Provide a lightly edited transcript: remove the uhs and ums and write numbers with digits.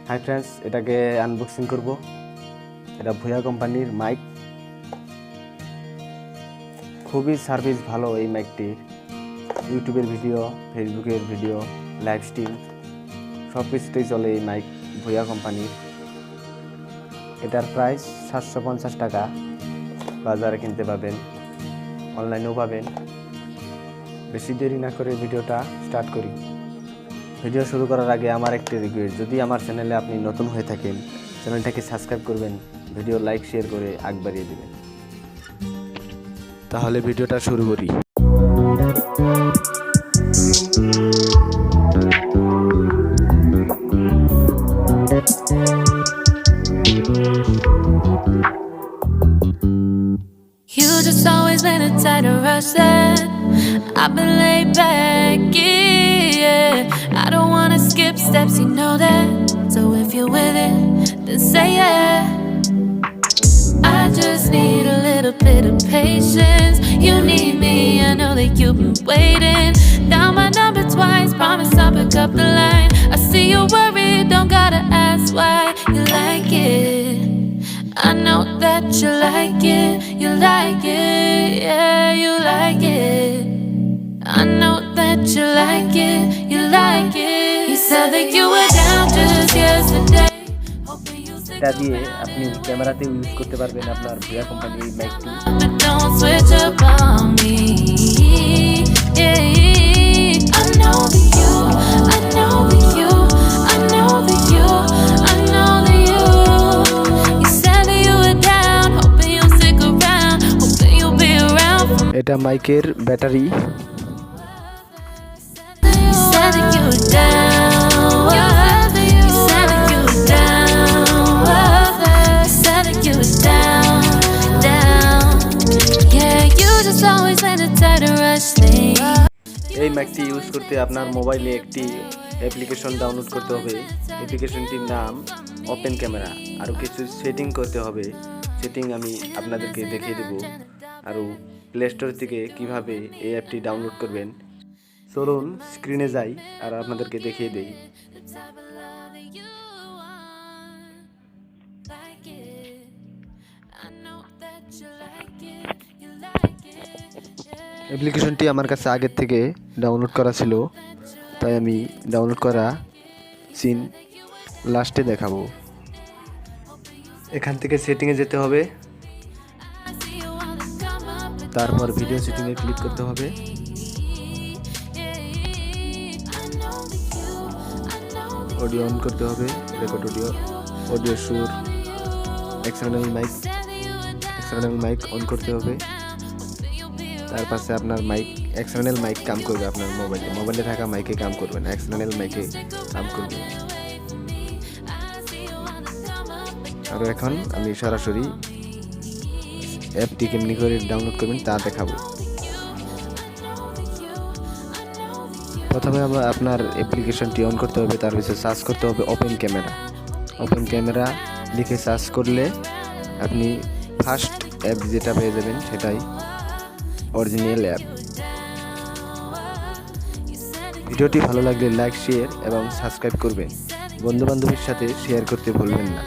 Hi friends, এটাকে unboxing করব। এটা ভুয়া কোম্পানির মাইক, খুবই সার্ভিস ভালো। এই মাইকটির ইউটিউবের ভিডিও, ফেসবুকের ভিডিও, লাইভ স্ট্রিম সব কিছুতেই চলে এই মাইক ভুয়া কোম্পানির। এটার প্রাইস 750 টাকা। বাজারে কিনতে পাবেন, অনলাইনেও পাবেন। বেশি দেরি না করে ভিডিওটা স্টার্ট করি। ভিডিও শুরু করার আগে আমার একটি রিকোয়েস্ট, যদি আমার চ্যানেলে আপনি নতুন হয়ে থাকেন চ্যানেলটাকে সাবস্ক্রাইব করবেন, ভিডিও লাইক শেয়ার করে আগ বাড়িয়ে দেবেন। তাহলে ভিডিওটা শুরু করি। You just always been a tighter rush that I've been laid back, yeah. I don't wanna skip steps, you know that. So if you're with it, then say yeah. I just need a little bit of patience. You need me, I know that you've been waiting. Down my number twice, promise I'll pick up the line. I see you worried, don't gotta ask why. You like it, I know that you like it. You like it, yeah, you like it. I know that you like it, you like it. You said that you were down just yesterday. এটা দিয়ে আপনি ক্যামেরাতে use করতে পারবেন আপনার ভুয়া কোম্পানির মাইকটি। But don't switch up on me. Yeah, I know that you, I know that you, I know that you, I know that you. You said that you were down, hoping you'll stick around, hoping you'll be around for me. এটা মাইকের battery. You said that you were down. You said that you were down. You said that you were down, down. Yeah, you just always let a tighter rush thing. এই মাইকটি use করতে আপনার মোবাইলে একটি application download করতে হবে। অ্যাপ্লিকেশনটির নাম open camera. আরও কিছু সেটিং করতে হবে, সেটিং আমি আপনাদেরকে দেখিয়ে দেব। আরও প্লে স্টোর থেকে কিভাবে এই অ্যাপটি ডাউনলোড করবেন চলুন স্ক্রিনে যাই আর আপনাদেরকে দেখিয়ে দেই। অ্যাপ্লিকেশনটি আমার কাছে আগের থেকে ডাউনলোড করা ছিল, তাই আমি ডাউনলোড করা সিন লাস্টে দেখাবো। এখান থেকে সেটিংয়ে যেতে হবে, তারপর ভিডিও সেটিংয়ে ক্লিক করতে হবে। অডিও অন করতে হবে, রেকর্ড অডিও, অডিও সুর, এক্সটার্নাল মাইক অন করতে হবে। তার পাশে আপনার মাইক, এক্সটার্নাল মাইক কাম করবে আপনার মোবাইলে থাকা মাইকে কাম করবে না, এক্সটার্নাল মাইকে কাম করবে। আর এখন আমি সরাসরি অ্যাপটি কেমনি করে ডাউনলোড করবেন তা দেখাবো। প্রথমে আপনার অ্যাপ্লিকেশনটি অন করতে হবে, তার পিছনে সার্চ করতে হবে ওপেন ক্যামেরা লিখে সার্চ করলে আপনি ফার্স্ট অ্যাপ যেটা পেয়ে যাবেন সেটাই অরিজিনাল অ্যাপ। ভিডিওটি ভালো লাগলে লাইক শেয়ার এবং সাবস্ক্রাইব করবেন, বন্ধুবান্ধবের সাথে শেয়ার করতে ভুলবেন না।